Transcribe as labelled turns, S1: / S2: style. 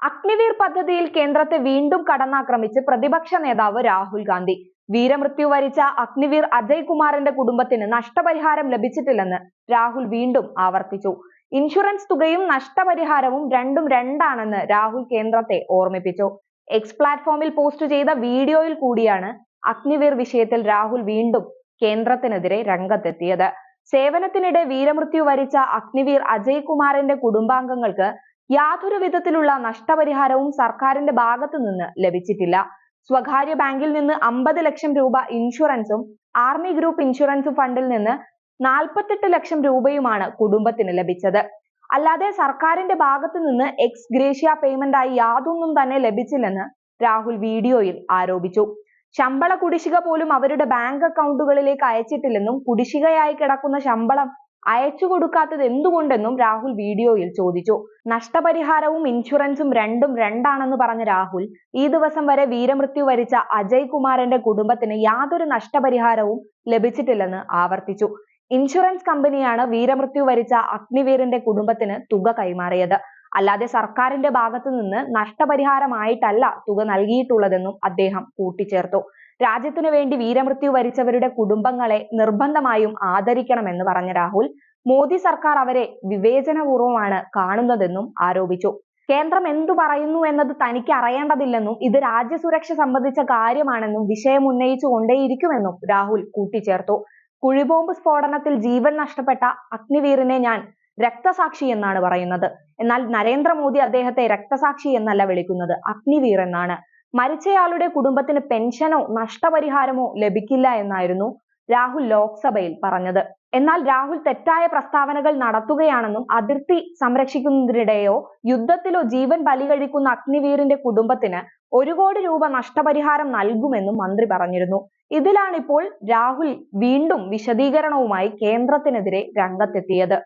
S1: അഗ്നിവീർ പദ്ധതിയിൽ കേന്ദ്രത്തെ വീണ്ടും കടന്നാക്രമിച്ച് പ്രതിപക്ഷ നേതാവ് രാഹുൽ ഗാന്ധി. വീരമൃത്യു വരിച്ച അഗ്നിവീർ അജയ് കുമാറിന്റെ കുടുംബത്തിന് നഷ്ടപരിഹാരം ലഭിച്ചിട്ടില്ലെന്ന് രാഹുൽ വീണ്ടും ആവർത്തിച്ചു. ഇൻഷുറൻസ് തുകയും നഷ്ടപരിഹാരവും രണ്ടും രണ്ടാണെന്ന് രാഹുൽ കേന്ദ്രത്തെ ഓർമ്മിപ്പിച്ചു. എക്സ് പ്ലാറ്റ്ഫോമിൽ പോസ്റ്റ് ചെയ്ത വീഡിയോയിൽ കൂടിയാണ് അഗ്നിവീർ വിഷയത്തിൽ രാഹുൽ വീണ്ടും കേന്ദ്രത്തിനെതിരെ രംഗത്തെത്തിയത്. സേവനത്തിനിടെ വീരമൃത്യു വരിച്ച അഗ്നിവീർ അജയ് കുമാറിന്റെ കുടുംബാംഗങ്ങൾക്ക് യാതൊരു വിധത്തിലുള്ള നഷ്ടപരിഹാരവും സർക്കാരിന്റെ ഭാഗത്തു നിന്ന് ലഭിച്ചിട്ടില്ല. സ്വകാര്യ ബാങ്കിൽ നിന്ന് 50 ലക്ഷം രൂപ ഇൻഷുറൻസും ആർമി ഗ്രൂപ്പ് ഇൻഷുറൻസ് ഫണ്ടിൽ നിന്ന് 48 ലക്ഷം രൂപയുമാണ് കുടുംബത്തിന് ലഭിച്ചത്. അല്ലാതെ സർക്കാരിന്റെ ഭാഗത്തു നിന്ന് എക്സ് ഗ്രേഷ്യ പേയ്മെന്റ് ആയി യാതൊന്നും തന്നെ ലഭിച്ചില്ലെന്ന് രാഹുൽ വീഡിയോയിൽ ആരോപിച്ചു. ശമ്പള കുടിശ്ശിക പോലും അവരുടെ ബാങ്ക് അക്കൗണ്ടുകളിലേക്ക് അയച്ചിട്ടില്ലെന്നും കുടിശ്ശികയായി കിടക്കുന്ന ശമ്പളം അയച്ചു കൊടുക്കാത്തത് എന്തുകൊണ്ടെന്നും രാഹുൽ വീഡിയോയിൽ ചോദിച്ചു. നഷ്ടപരിഹാരവും ഇൻഷുറൻസും രണ്ടും രണ്ടാണെന്ന് പറഞ്ഞ രാഹുൽ ഈ ദിവസം വരെ വീരമൃത്യു വരിച്ച അജയ് കുമാറിന്റെ കുടുംബത്തിന് യാതൊരു നഷ്ടപരിഹാരവും ലഭിച്ചിട്ടില്ലെന്ന് ആവർത്തിച്ചു. ഇൻഷുറൻസ് കമ്പനിയാണ് വീരമൃത്യു വരിച്ച അഗ്നിവീറിന്റെ കുടുംബത്തിന് തുക കൈമാറിയത്. അല്ലാതെ സർക്കാരിന്റെ ഭാഗത്തു നിന്ന് നഷ്ടപരിഹാരമായിട്ടല്ല തുക നൽകിയിട്ടുള്ളതെന്നും അദ്ദേഹം കൂട്ടിച്ചേർത്തു. രാജ്യത്തിനു വേണ്ടി വീരമൃത്യു വരിച്ചവരുടെ കുടുംബങ്ങളെ നിർബന്ധമായും ആദരിക്കണമെന്ന് പറഞ്ഞ രാഹുൽ മോദി സർക്കാർ അവരെ വിവേചനപൂർവ്വമാണ് കാണുന്നതെന്നും ആരോപിച്ചു. കേന്ദ്രം എന്തു പറയുന്നു എന്നത് തനിക്ക് അറിയേണ്ടതില്ലെന്നും ഇത് രാജ്യസുരക്ഷ സംബന്ധിച്ച കാര്യമാണെന്നും വിഷയം ഉന്നയിച്ചു കൊണ്ടേയിരിക്കുമെന്നും രാഹുൽ കൂട്ടിച്ചേർത്തു. കുഴിബോംബ് സ്ഫോടനത്തിൽ ജീവൻ നഷ്ടപ്പെട്ട അഗ്നിവീറിനെ ഞാൻ രക്തസാക്ഷി എന്നാണ് പറയുന്നത്. എന്നാൽ നരേന്ദ്രമോദി അദ്ദേഹത്തെ രക്തസാക്ഷി എന്നല്ല വിളിക്കുന്നത്, അഗ്നിവീർ എന്നാണ്. മരിച്ചയാളുടെ കുടുംബത്തിന് പെൻഷനോ നഷ്ടപരിഹാരമോ ലഭിക്കില്ല എന്നായിരുന്നു രാഹുൽ ലോക്സഭയിൽ പറഞ്ഞത്. എന്നാൽ രാഹുൽ തെറ്റായ പ്രസ്താവനകൾ നടത്തുകയാണെന്നും അതിർത്തി സംരക്ഷിക്കുന്നതിനിടെയോ യുദ്ധത്തിലോ ജീവൻ ബലികഴിക്കുന്ന അഗ്നിവീറിന്റെ കുടുംബത്തിന് 1 കോടി രൂപ നഷ്ടപരിഹാരം നൽകുമെന്നും മന്ത്രി പറഞ്ഞിരുന്നു. ഇതിലാണിപ്പോൾ രാഹുൽ വീണ്ടും വിശദീകരണവുമായി കേന്ദ്രത്തിനെതിരെ രംഗത്തെത്തിയത്.